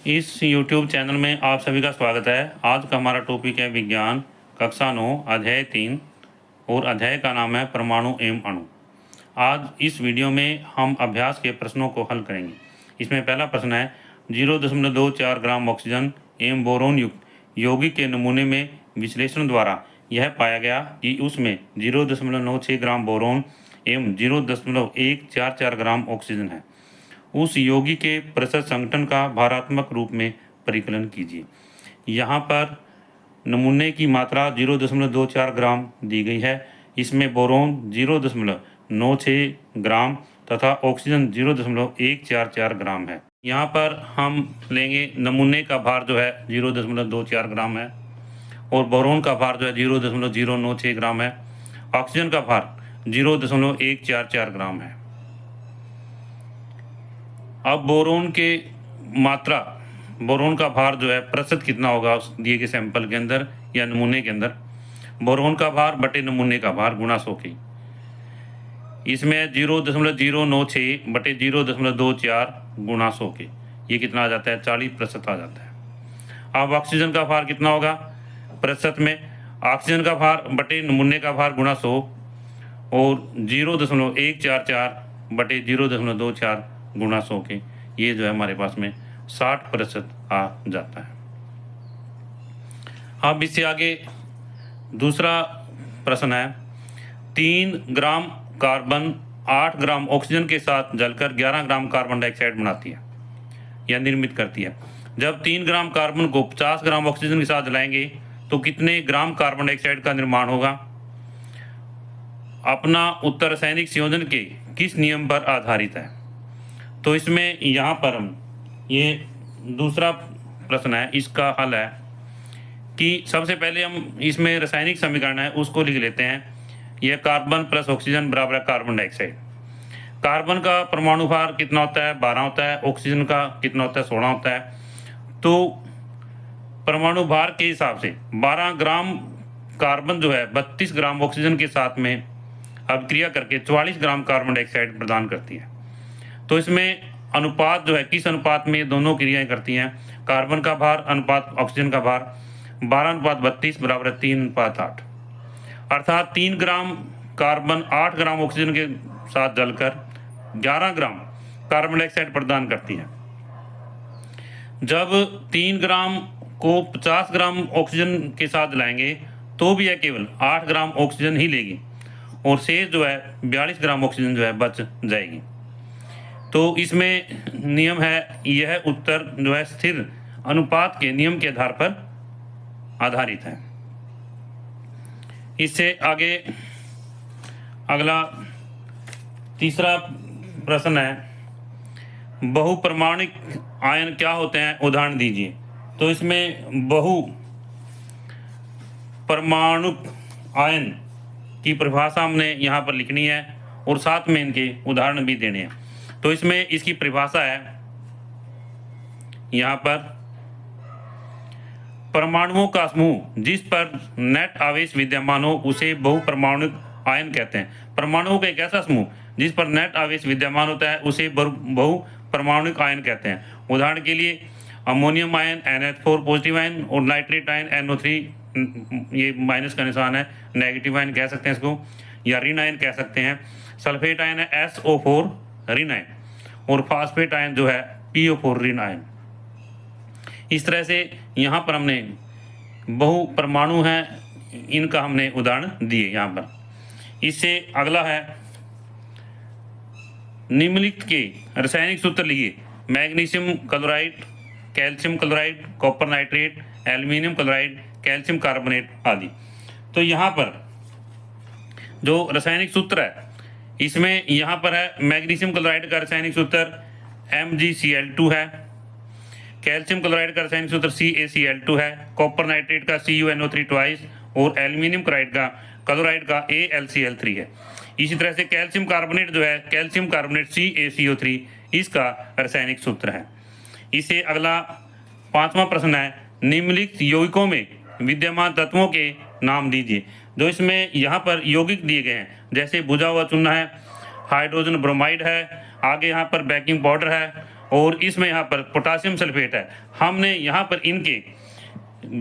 इस YouTube channel में आप सभी का स्वागत है। आज का हमारा टॉपिक है विज्ञान कक्षा 9 अध्याय 3 और अध्याय का नाम है परमाणु एवं अणु। आज इस वीडियो में हम अभ्यास के प्रश्नों को हल करेंगे। इसमें पहला प्रश्न है 0.24 ग्राम ऑक्सीजन एवं बोरोन युक्त यौगिक के नमूने में विश्लेषण द्वारा यह पाया गया कि उसमें 0.96 ग्राम बोरोन एवं 0.144 ग्राम ऑक्सीजन है। उस यौगिक के प्रतिशत संगठन का भारात्मक रूप में परिकलन कीजिए। यहाँ पर नमूने की मात्रा 0.24 ग्राम दी गई है। इसमें बोरोन 0.96 ग्राम तथा ऑक्सीजन 0.144 ग्राम है। यहाँ पर हम लेंगे नमूने का भार जो है 0.24 ग्राम है और बोरोन का भार जो है 0.096 ग्राम है। ऑक्सीजन का भार 0.144 ग्राम है। अब बोरोन के मात्रा बोरोन का भार जो है प्रतिशत कितना होगा उस दिए गए सैंपल के अंदर या नमूने के अंदर। बोरोन का भार बटे नमूने का भार गुणा 100 के। इसमें 0.096 बटे 0.24 गुणा 100 के, ये कितना आ जाता है 40% आ जाता है। अब ऑक्सीजन का भार कितना होगा प्रतिशत में। ऑक्सीजन का भार बटे नमूने का भार गुणा 100 और 0.144 बटे 0.24 गुणा 100 के, ये जो है हमारे पास में 60% आ जाता है। अब इससे आगे दूसरा प्रश्न है 3 ग्राम कार्बन 8 ग्राम ऑक्सीजन के साथ जलकर 11 ग्राम कार्बन डाइऑक्साइड बनाती है या निर्मित करती है। जब 3 ग्राम कार्बन को 50 ग्राम ऑक्सीजन के साथ जलाएंगे तो कितने ग्राम कार्बन डाइऑक्साइड का निर्माण होगा। अपना उत्तर रासायनिक संयोजन के किस नियम पर आधारित है। तो इसमें यहाँ पर हम ये दूसरा प्रश्न है, इसका हल है कि सबसे पहले हम इसमें रासायनिक समीकरण है उसको लिख लेते हैं। यह कार्बन प्लस ऑक्सीजन बराबर है कार्बन डाइऑक्साइड। कार्बन का परमाणु भार कितना होता है 12 होता है, ऑक्सीजन का कितना होता है 16 होता है। तो परमाणु भार के हिसाब से 12 ग्राम कार्बन जो है 32 ग्राम ऑक्सीजन के साथ में अभिक्रिया करके 44 ग्राम कार्बन डाइऑक्साइड प्रदान करती है। तो इसमें अनुपात जो है किस अनुपात में दोनों क्रियाएं करती हैं। कार्बन का भार अनुपात ऑक्सीजन का भार 12:32 बराबर 3:8, अर्थात 3 ग्राम कार्बन 8 ग्राम ऑक्सीजन के साथ जलकर 11 ग्राम कार्बन डाइऑक्साइड प्रदान करती है। जब 3 ग्राम को 50 ग्राम ऑक्सीजन के साथ जलाएंगे तो भी यह केवल 8 ग्राम ऑक्सीजन ही लेगी और शेष जो है 42 ग्राम ऑक्सीजन जो है बच जाएगी। तो इसमें नियम है, यह उत्तर जो है स्थिर अनुपात के नियम के आधार पर आधारित है। इससे आगे अगला तीसरा प्रश्न है बहुपरमाणुक आयन क्या होते हैं, उदाहरण दीजिए। तो इसमें बहु परमाणुक आयन की परिभाषा हमने यहाँ पर लिखनी है और साथ में इनके उदाहरण भी देने हैं। तो इसमें इसकी परिभाषा है यहाँ पर परमाणुओं का समूह जिस पर नेट आवेश विद्यमान हो उसे बहुपरमाणुक आयन कहते हैं। परमाणुओं का एक ऐसा समूह जिस पर नेट आवेश विद्यमान होता है उसे बहुपरमाणुक आयन कहते हैं। उदाहरण के लिए ammonium ion NH4 positive ion और नाइट्रेट आयन NO3, ये माइनस का निशान है, नेगेटिव आयन कह सकते हैं इसको, या ऋण आयन कह सकते हैं। सल्फेट आयन है SO4 ऋण आयन और फास्फेट आयन जो है PO4 ऋण आयन। इस तरह से यहाँ पर हमने बहु परमाणु हैं इनका हमने उदाहरण दिए यहाँ पर। इससे अगला है निम्नलिखित के रासायनिक सूत्र लिखिए। Magnesium chloride, calcium chloride, copper nitrate, aluminium chloride, calcium carbonate आदि। तो यहाँ पर जो रासायनिक सूत्र है इसमें यहाँ पर है मैग्नीशियम क्लोराइड का रासायनिक सूत्र MgCl2 है, कैल्शियम क्लोराइड का रासायनिक सूत्र CaCl2 है, कॉपर नाइट्रेट का CuNO3 ट्वाइस और एल्यूमिनियम क्लोराइड का AlCl3 है। इसी तरह से कैल्शियम कार्बोनेट जो है कैल्शियम कार्बोनेट CaCO3 इसका रासायनिक सूत्र है। इसे अगला 5वां प्रश्न है निम्नलिखित यौगिकों में विद्यमान तत्वों के नाम दीजिए। जो इसमें यहाँ पर यौगिक दिए गए हैं जैसे बुझा हुआ चूना है, हाइड्रोजन ब्रोमाइड है, आगे यहाँ पर बेकिंग पाउडर है और इसमें यहाँ पर पोटासियम सल्फेट है। हमने यहाँ पर इनके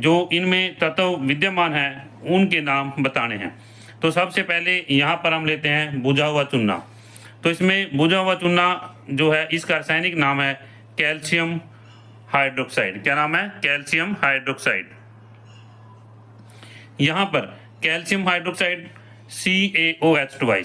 जो इनमें तत्व विद्यमान हैं उनके नाम बताने हैं। तो सबसे पहले यहाँ पर हम लेते हैं बुझा हुआ चूना। तो इसमें बुझा हुआ चूना जो है इसका रासायनिक नाम है कैल्शियम हाइड्रोक्साइड। क्या नाम है? Calcium hydroxide. यहाँ पर कैल्शियम हाइड्रोक्साइड CaOH2।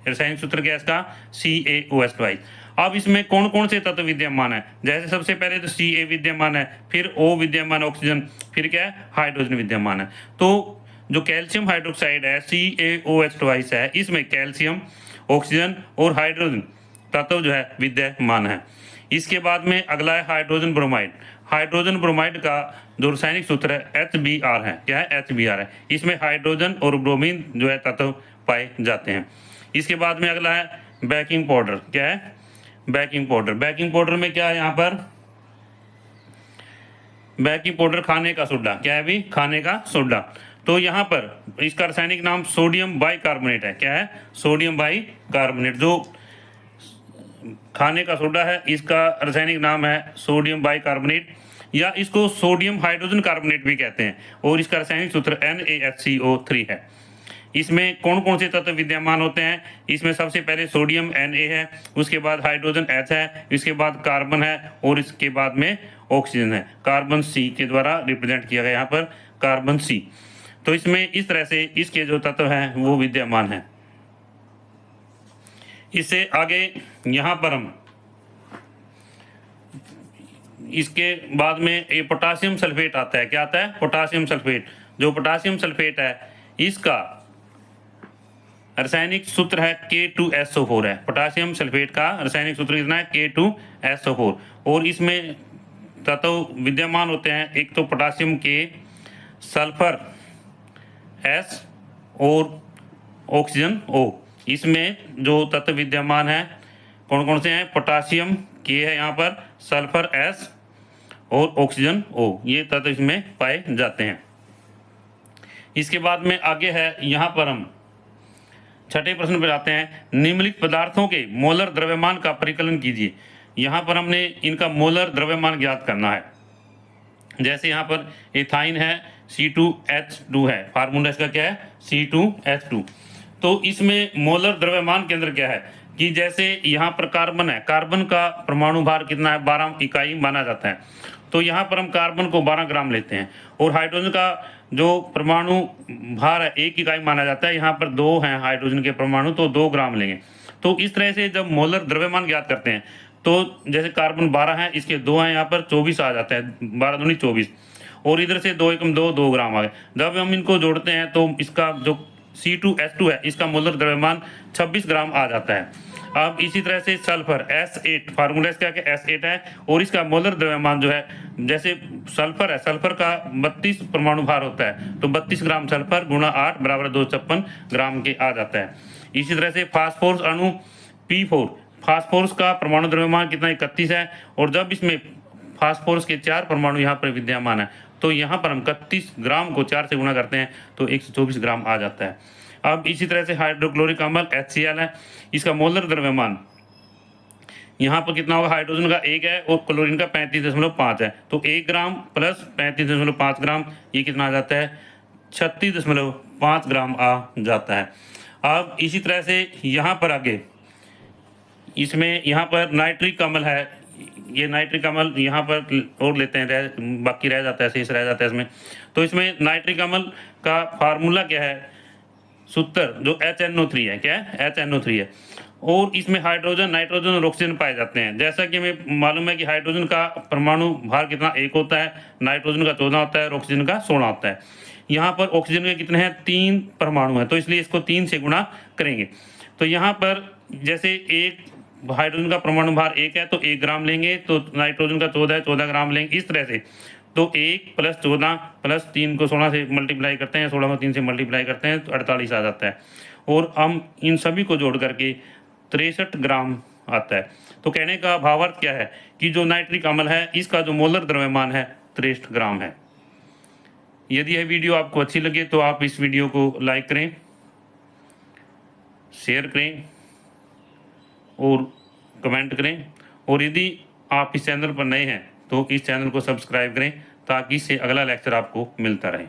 रासायनिक सूत्र क्या है इसका? CaOH2। अब इसमें कौन कौन से तत्व विद्यमान है? जैसे सबसे पहले तो Ca विद्यमान है, फिर O विद्यमान है ऑक्सीजन, फिर क्या है? हाइड्रोजन विद्यमान है। तो जो कैल्शियम हाइड्रोक्साइड है CaOH2 है, इसमें कैल्शियम, ऑक्सीजन और हाइड्रोजन तत्व जो है विद्यमान है। इसके बाद में अगला है हाइड्रोजन ब्रोमाइड। हाइड्रोजन ब्रोमाइड का जो रासायनिक सूत्र है HBr है। क्या है? HBr है। इसमें हाइड्रोजन और ब्रोमीन जो है तत्व पाए जाते हैं। इसके बाद में अगला है बेकिंग पाउडर। क्या है? Baking powder. बेकिंग पाउडर में क्या है? यहाँ पर बेकिंग पाउडर खाने का सोडा। क्या है? भी खाने का सोडा। तो यहाँ पर इसका रासायनिक नाम सोडियम बाइकार्बोनेट है। क्या है? Sodium bicarbonate. जो खाने का सोडा है इसका रासायनिक नाम है सोडियम बाइकार्बोनेट, या इसको सोडियम हाइड्रोजन कार्बोनेट भी कहते हैं, और इसका रासायनिक सूत्र NaHCO3 है। इसमें कौन कौन से तत्व विद्यमान होते हैं? इसमें सबसे पहले सोडियम Na है, उसके बाद हाइड्रोजन H है, इसके बाद कार्बन है, और इसके बाद में ऑक्सीजन है। कार्बन C के द्वारा रिप्रेजेंट किया गया यहाँ पर कार्बन C। तो इसमें इस तरह से इसके जो तत्व हैं वो विद्यमान हैं। इससे आगे यहाँ पर हम इसके बाद में ये पोटासियम सल्फेट आता है। क्या आता है? Potassium sulphate. जो पोटासियम सल्फेट है इसका रासायनिक सूत्र है K2SO4 है। पोटासियम सल्फेट का रासायनिक सूत्र कितना है? K2SO4। और इसमें तत्व विद्यमान होते हैं, एक तो पोटासियम K, सल्फर S और ऑक्सीजन O। इसमें जो तत्व विद्यमान है कौन कौन से हैं? पोटासियम K है यहाँ पर, सल्फर S और ऑक्सीजन O, ये तत्व इसमें पाए जाते हैं। इसके बाद में आगे है, यहाँ पर हम छठे प्रश्न पर आते हैं। निम्नलिखित पदार्थों के मोलर द्रव्यमान का परिकलन कीजिए। यहाँ पर हमने इनका मोलर द्रव्यमान ज्ञात करना है। जैसे यहाँ पर एथाइन है, C2H2 है, फार्मूला इसका क्या है? C2H2। तो इसमें मोलर द्रव्यमान केंद्र क्या है कि जैसे यहाँ पर कार्बन है, कार्बन का परमाणु भार कितना है? 12 इकाई माना जाता है। तो यहाँ पर हम कार्बन को 12 ग्राम लेते हैं, और हाइड्रोजन का जो परमाणु भार है 1 इकाई माना जाता है। यहाँ पर 2 हैं हाइड्रोजन के परमाणु, तो 2 ग्राम लेंगे। तो इस तरह से जब मोलर द्रव्यमान ज्ञात करते हैं तो जैसे कार्बन 12 है, इसके 2 हैं, यहाँ पर 24 आ जाता है, 12 दूनी 24, और इधर से 2 एकम 2 ग्राम आ गए। जब हम इनको जोड़ते हैं तो इसका जो C2H2 है इसका मोलर द्रव्यमान 26 ग्राम आ जाता है। अब इसी तरह से सल्फर S8, फार्मूला इसका क्या? S8 है, और इसका मोलर द्रव्यमान जो है, जैसे सल्फर है, सल्फर का 32 परमाणु भार होता है, तो 32 ग्राम सल्फर गुणा 8 बराबर 256 ग्राम के आ जाता है। इसी तरह से फास्फोरस अणु P4, फास्फोरस का परमाणु द्रव्यमान कितना? 31 है, और जब इसमें फास्फोरस के 4 परमाणु यहाँ पर विद्यमान है तो यहाँ पर हम 31 ग्राम को 4 से गुणा करते हैं तो 124 ग्राम आ जाता है। अब इसी तरह से हाइड्रोक्लोरिक अम्ल HCl है, इसका मोलर द्रव्यमान यहाँ पर कितना होगा? हाइड्रोजन का 1 है और क्लोरीन का 35.5 है, तो 1 ग्राम प्लस 35.5 ग्राम, ये कितना आ जाता है? 36.5 ग्राम आ जाता है। अब इसी तरह से यहाँ पर आगे इसमें यहाँ पर नाइट्रिक अम्ल है, ये नाइट्रिक अम्ल यहाँ पर और लेते हैं, बाकी रह जाता है, शेष रह जाता है इसमें। तो इसमें नाइट्रिक अम्ल का फार्मूला क्या है? सूत्र जो HNO3 है। क्या है? HNO3 है, और इसमें हाइड्रोजन, नाइट्रोजन और ऑक्सीजन पाए जाते हैं। जैसा कि हमें मालूम है कि हाइड्रोजन का परमाणु भार कितना? 1 होता है, नाइट्रोजन का 14 होता है और ऑक्सीजन का 16 होता है। यहाँ पर ऑक्सीजन के कितने हैं? 3 परमाणु हैं, तो इसलिए इसको 3 से गुणा करेंगे। तो यहाँ पर जैसे एक हाइड्रोजन का परमाणु भार 1 है तो 1 ग्राम लेंगे, तो नाइट्रोजन का 14 है, 14 ग्राम लेंगे, इस तरह से। तो 1 + 14 + 3 को 16 से मल्टीप्लाई करते हैं, 16 को 3 से मल्टीप्लाई करते हैं तो 48 आ जाता है, और हम इन सभी को जोड़ करके 63 ग्राम आता है। तो कहने का भावार्थ क्या है कि जो नाइट्रिक अम्ल है इसका जो मोलर द्रव्यमान है 63 ग्राम है। यदि यह वीडियो आपको अच्छी लगे तो आप इस वीडियो को लाइक करें, शेयर करें और कमेंट करें, और यदि आप इस चैनल पर नए हैं तो इस चैनल को सब्सक्राइब करें ताकि इससे अगला लेक्चर आपको मिलता रहे।